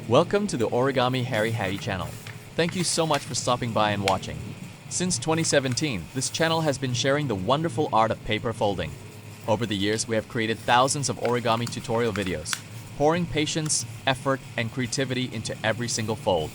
Welcome to the Origami Harri Hadi channel. Thank you so much for stopping by and watching. Since 2017, this channel has been sharing the wonderful art of paper folding. Over the years, we have created thousands of origami tutorial videos, pouring patience, effort, and creativity into every single fold.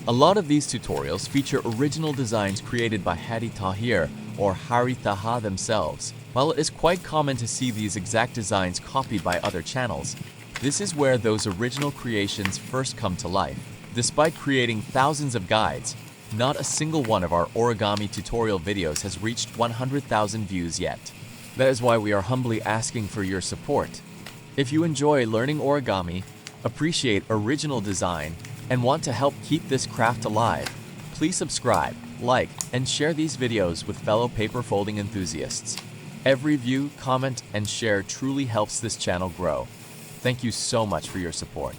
A lot of these tutorials feature original designs created by Hadi Tahir or Harri Thaha themselves. While it is quite common to see these exact designs copied by other channels, this is where those original creations first come to life. Despite creating thousands of guides, not a single one of our origami tutorial videos has reached 100,000 views yet. That is why we are humbly asking for your support. If you enjoy learning origami, appreciate original design, and want to help keep this craft alive, please subscribe, like, and share these videos with fellow paper folding enthusiasts. Every view, comment, and share truly helps this channel grow. Thank you so much for your support.